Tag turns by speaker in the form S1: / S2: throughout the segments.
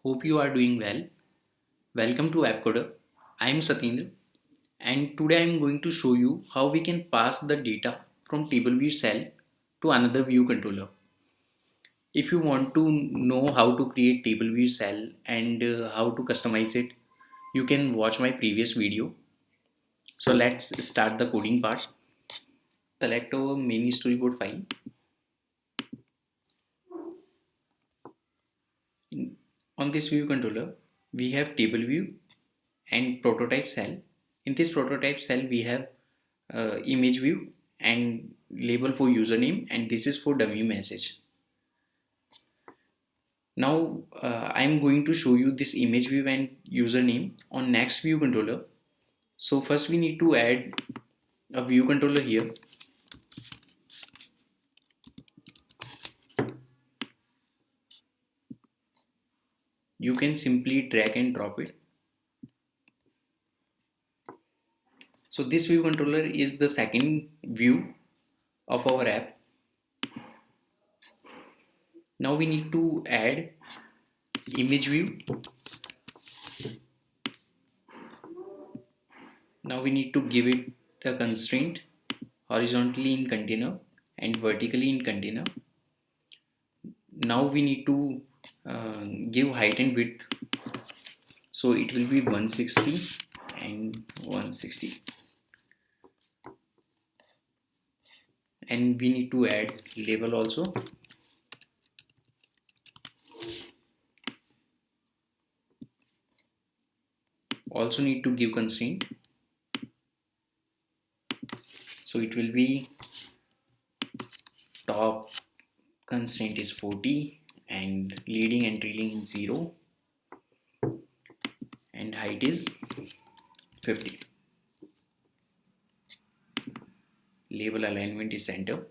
S1: Hope you are doing well. Welcome to AppCoder. I am Satyendra and today I am going to show you how we can pass the data from table view cell to another view controller. If you want to know how to create table view cell and how to customize it, you can watch my previous video. So let's start the coding part. Select our mini storyboard file. On this view controller, we have table view and prototype cell. In this prototype cell, we have image view and label for username, and this is for dummy message. Now I'm going to show you this image view and username on next view controller. So first we need to add a view controller here. You can simply drag and drop it. So this view controller is the second view of our app. Now we need to add image view. Now we need to give it a constraint horizontally in container and vertically in container. Now we need to give height and width, so it will be 160 and 160, and we need to add label also. Also need to give constraint, so it will be top constraint is 40 and leading and trailing is 0 and height is 50. Label alignment is center,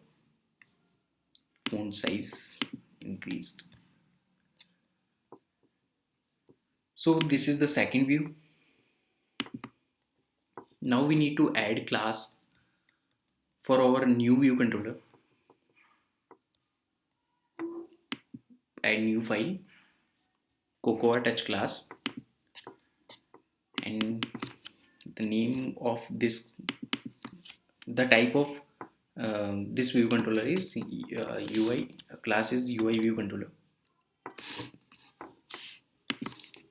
S1: font size increased. So this is the second view. Now we need to add class for our new view controller. Add new file, Cocoa Touch class, and the name of this, the type of this view controller is UI. Class is UI view controller,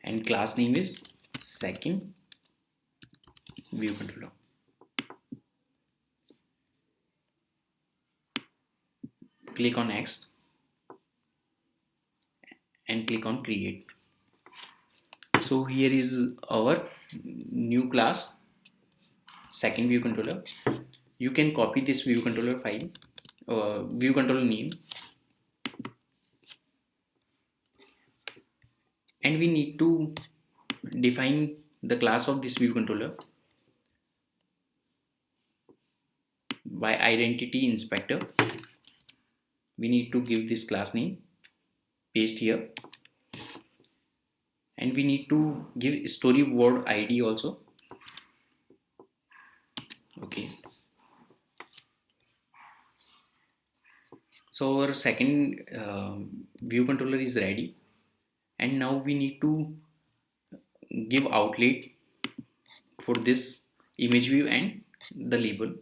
S1: and class name is second view controller. Click on next and click on create. So here is our new class, second view controller. You can copy this view controller file, view controller name, and we need to define the class of this view controller by identity inspector. We need to give this class name, paste here, and we need to give storyboard ID also. Okay, so our second view controller is ready, and now we need to give outlet for this image view and the label.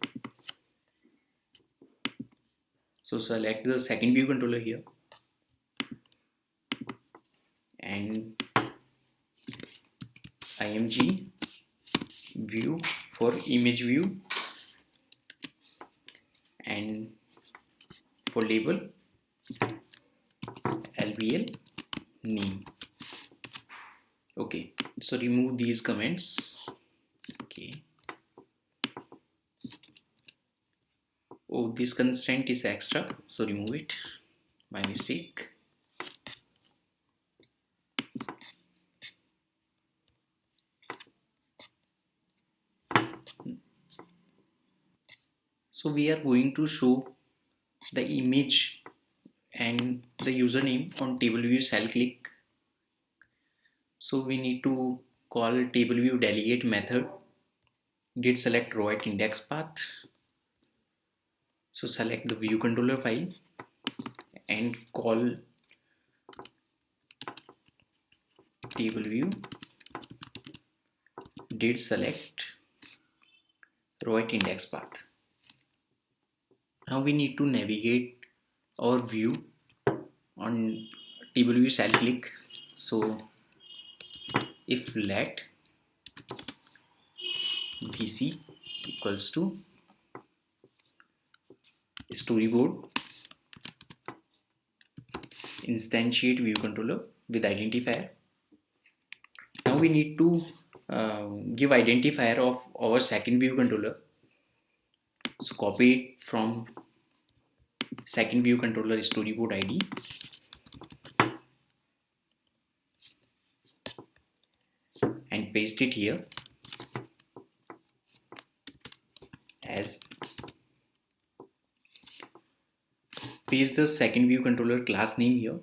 S1: So select the second view controller here and img view for image view, and for label lbl name. Okay, so remove these comments. Okay, oh, this constraint is extra, so remove it, my mistake. So we are going to show the image and the username on table view cell click. So we need to call table view delegate method, git select row at index path. So select the view controller file and call table view did select row at index path. Now we need to navigate our view on table view cell click. So if let vc equals to storyboard instantiate view controller with identifier. Now we need to give identifier of our second view controller. So copy it from second view controller storyboard ID and paste it here as paste the second view controller class name here,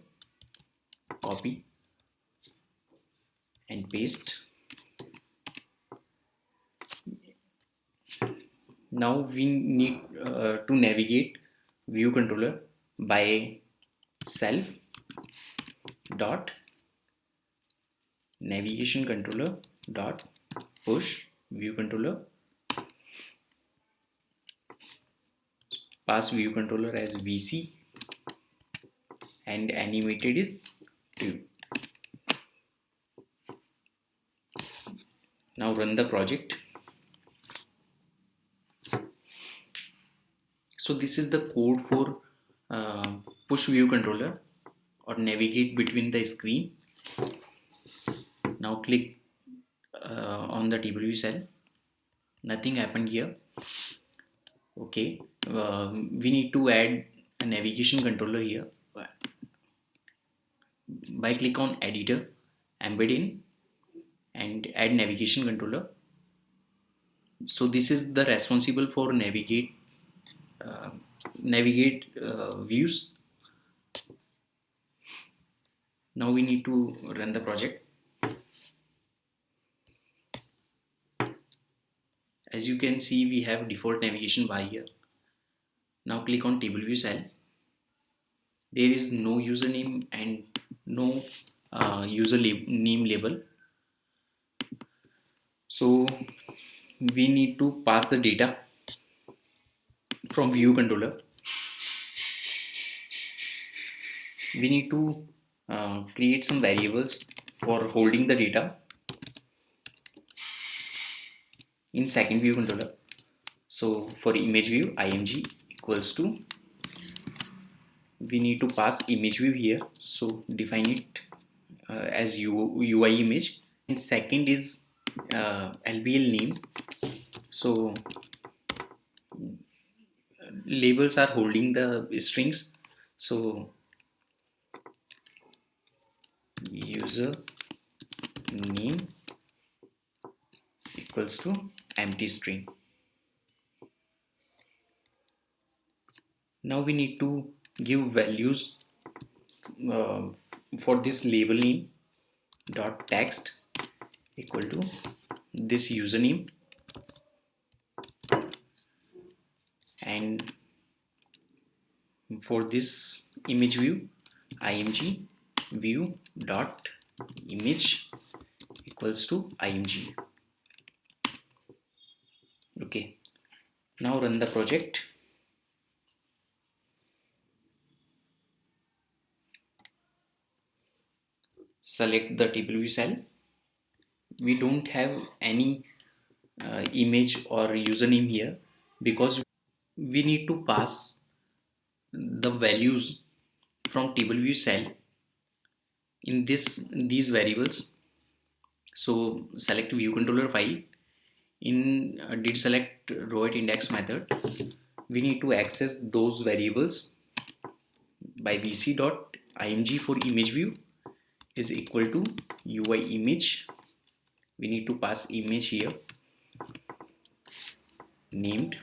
S1: copy and paste. Now we need to navigate view controller by self dot navigation controller dot push view controller, pass view controller as vc and animated is 2. Now run the project. So this is the code for push view controller or navigate between the screen. Now click on the table view cell. Nothing happened here. Okay, we need to add a navigation controller here by click on editor, embed in and add navigation controller. So this is the responsible for navigate views. Now we need to run the project. As you can see, we have default navigation bar here. Now click on table view cell. There is no username and no name label. So we need to pass the data from view controller. We need to create some variables for holding the data in second view controller. So for image view img equals to, we need to pass image view here, so define it as UI image, and second is LBL name. So labels are holding the strings, so user name equals to empty string. Now we need to give values for this label name dot text equal to this username, and for this image view img view dot image equals to img. Okay, now run the project. Select the table view cell. We don't have any image or username here because we need to pass the values from table view cell in these variables. So select view controller file. In did select row at index method, we need to access those variables by vc.img for image view is equal to UI image. We need to pass image here named,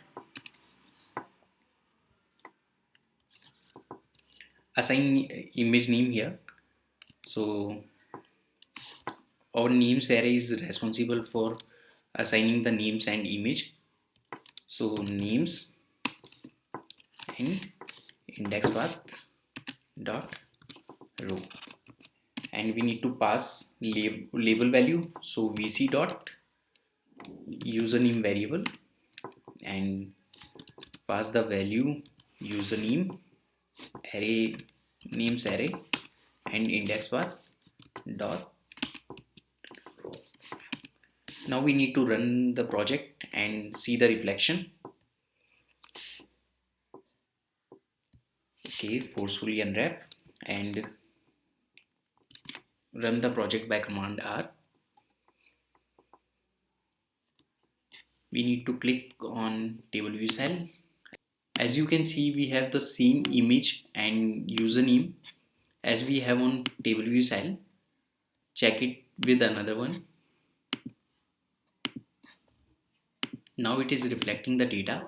S1: assign image name here. So our names array is responsible for assigning the names and image. So names and index path dot row and we need to pass label value. So vc dot username variable, and pass the value username array names array and index bar dot. Now we need to run the project and see the reflection. Okay, forcefully unwrap and run the project by command R. We need to click on table view cell. As you can see, we have the same image and username as we have on table view cell. Check it with another one. Now it is reflecting the data.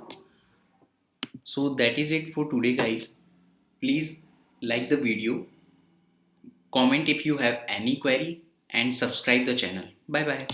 S1: So that is it for today, guys. Please like the video, comment if you have any query, and subscribe the channel. Bye bye.